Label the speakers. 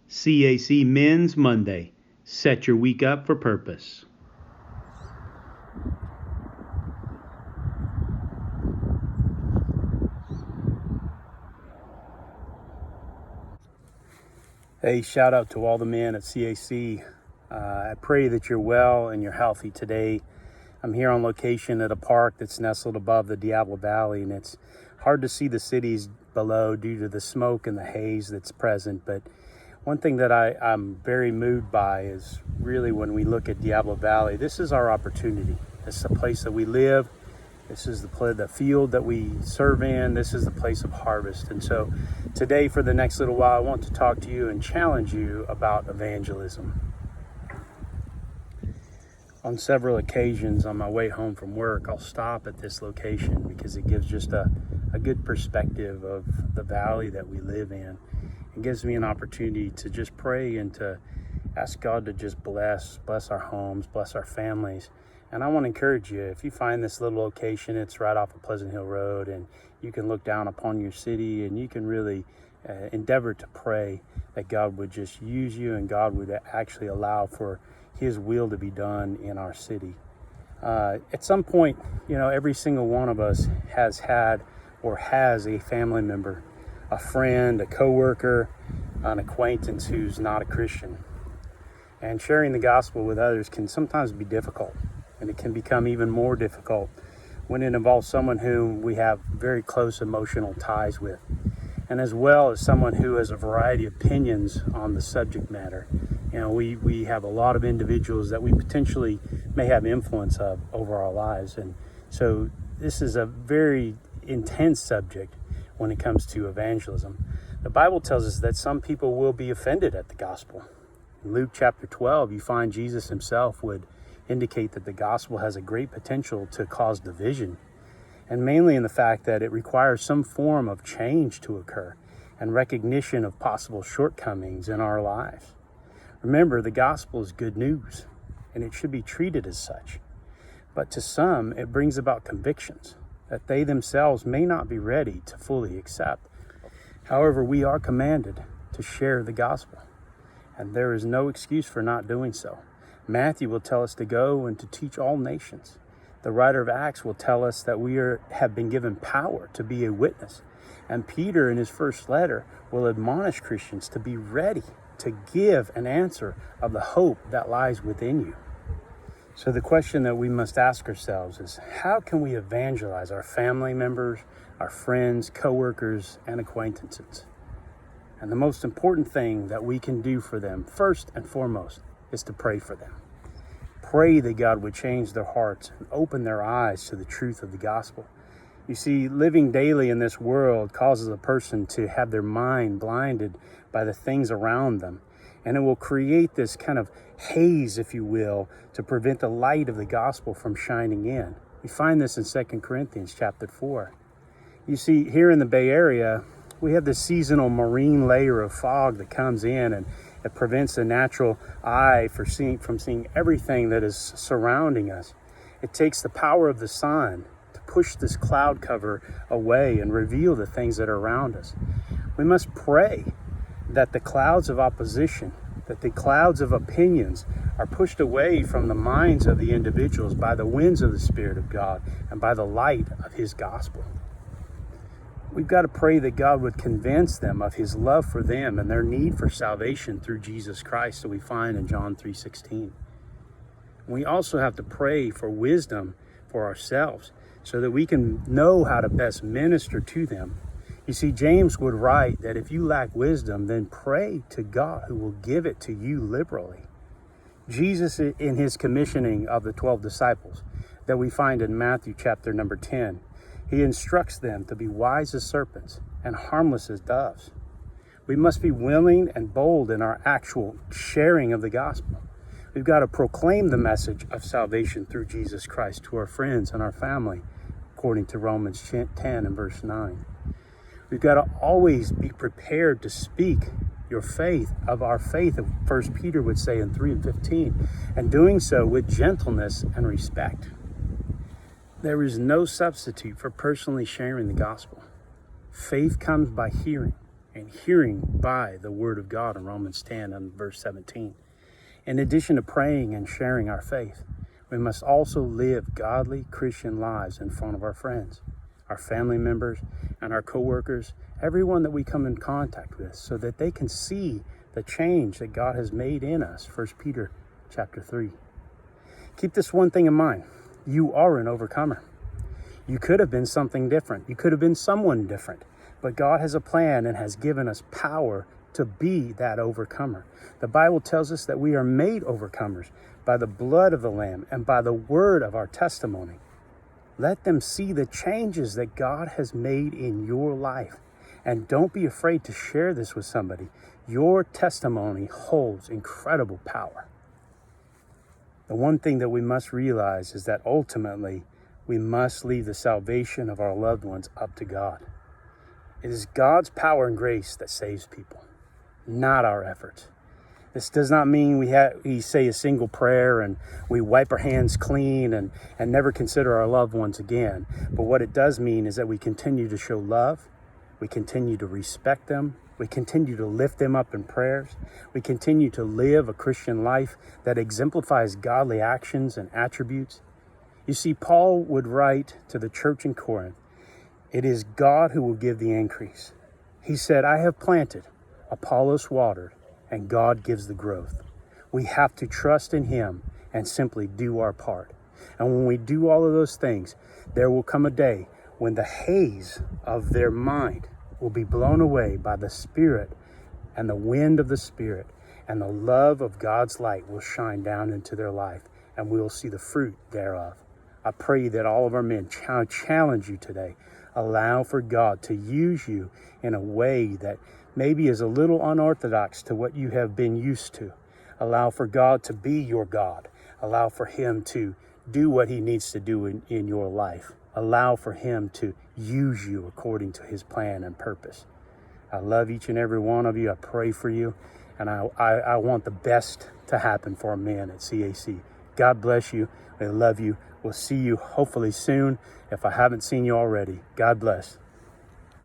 Speaker 1: CAC Men's Monday. Set your week up for purpose. Hey, shout out to all the men at CAC. I pray that you're well and you're healthy today. I'm here on location at a park that's nestled above the Diablo Valley, and it's hard to see the cities below due to the smoke and the haze that's present. But one thing that I'm very moved by is really when we look at Diablo Valley, this is our opportunity. This is the place that we live. This is the field that we serve in. This is the place of harvest. And so today, for the next little while, I want to talk to you and challenge you about evangelism. On several occasions on my way home from work, I'll stop at this location because it gives just a good perspective of the valley that we live in. It gives me an opportunity to just pray and to ask God to just bless our homes, bless our families. And I want to encourage you, if you find this little location, it's right off of Pleasant Hill Road, and you can look down upon your city, and you can really endeavor to pray that God would just use you, and God would actually allow for His will to be done in our city. At some point, every single one of us has had or has a family member, a friend, a coworker, an acquaintance who's not a Christian. And sharing the gospel with others can sometimes be difficult. And it can become even more difficult when it involves someone whom we have very close emotional ties with, and as well as someone who has a variety of opinions on the subject matter. We have a lot of individuals that we potentially may have influence of over our lives. And so this is a very intense subject when it comes to evangelism. The Bible tells us that some people will be offended at the gospel. In Luke chapter 12, you find Jesus himself would indicate that the gospel has a great potential to cause division, and mainly in the fact that it requires some form of change to occur and recognition of possible shortcomings in our lives. Remember, the gospel is good news, and it should be treated as such. But to some, it brings about convictions that they themselves may not be ready to fully accept. However, we are commanded to share the gospel, and there is no excuse for not doing so. Matthew will tell us to go and to teach all nations. The writer of Acts will tell us that we have been given power to be a witness. And Peter, in his first letter, will admonish Christians to be ready to give an answer of the hope that lies within you. So the question that we must ask ourselves is, how can we evangelize our family members, our friends, coworkers, and acquaintances? And the most important thing that we can do for them, first and foremost, is to pray for them. Pray that God would change their hearts and open their eyes to the truth of the gospel. You see, living daily in this world causes a person to have their mind blinded by the things around them. And it will create this kind of haze, if you will, to prevent the light of the gospel from shining in. We find this in 2 Corinthians chapter 4. You see, here in the Bay Area, we have this seasonal marine layer of fog that comes in, and it prevents the natural eye from seeing everything that is surrounding us. It takes the power of the sun to push this cloud cover away and reveal the things that are around us. We must pray that the clouds of opposition, that the clouds of opinions are pushed away from the minds of the individuals by the winds of the Spirit of God and by the light of His gospel. We've got to pray that God would convince them of His love for them and their need for salvation through Jesus Christ that we find in John 3:16. We also have to pray for wisdom for ourselves so that we can know how to best minister to them. You see, James would write that if you lack wisdom, then pray to God who will give it to you liberally. Jesus, in His commissioning of the 12 disciples that we find in Matthew chapter number 10, He instructs them to be wise as serpents and harmless as doves. We must be willing and bold in our actual sharing of the gospel. We've got to proclaim the message of salvation through Jesus Christ to our friends and our family, according to Romans 10 and verse 9. We've got to always be prepared to speak our faith, as 1 Peter would say in 3 and 15, and doing so with gentleness and respect. There is no substitute for personally sharing the gospel. Faith comes by hearing, and hearing by the word of God in Romans 10 and verse 17. In addition to praying and sharing our faith, we must also live godly Christian lives in front of our friends, our family members, and our coworkers, everyone that we come in contact with, so that they can see the change that God has made in us. 1 Peter chapter 3. Keep this one thing in mind. You are an overcomer. You could have been something different. You could have been someone different. But God has a plan and has given us power to be that overcomer. The Bible tells us that we are made overcomers by the blood of the Lamb and by the word of our testimony. Let them see the changes that God has made in your life. And don't be afraid to share this with somebody. Your testimony holds incredible power. The one thing that we must realize is that ultimately we must leave the salvation of our loved ones up to God. It is God's power and grace that saves people, not our efforts. This does not mean we say a single prayer and we wipe our hands clean and never consider our loved ones again. But what it does mean is that we continue to show love, we continue to respect them, we continue to lift them up in prayers, we continue to live a Christian life that exemplifies godly actions and attributes. You see, Paul would write to the church in Corinth, "It is God who will give the increase." He said, "I have planted, Apollos watered, and God gives the growth." We have to trust in him and simply do our part. And when we do all of those things, there will come a day when the haze of their mind will be blown away by the Spirit and the wind of the Spirit, and the love of God's light will shine down into their life, and we will see the fruit thereof. I pray that all of our men challenge you today. Allow for God to use you in a way that maybe is a little unorthodox to what you have been used to. Allow for God to be your God. Allow for him to do what he needs to do in your life. Allow for him to use you according to his plan and purpose. I love each and every one of you. I pray for you. And I want the best to happen for our men at CAC. God bless you. I love you. We'll see you hopefully soon. If I haven't seen you already, God bless.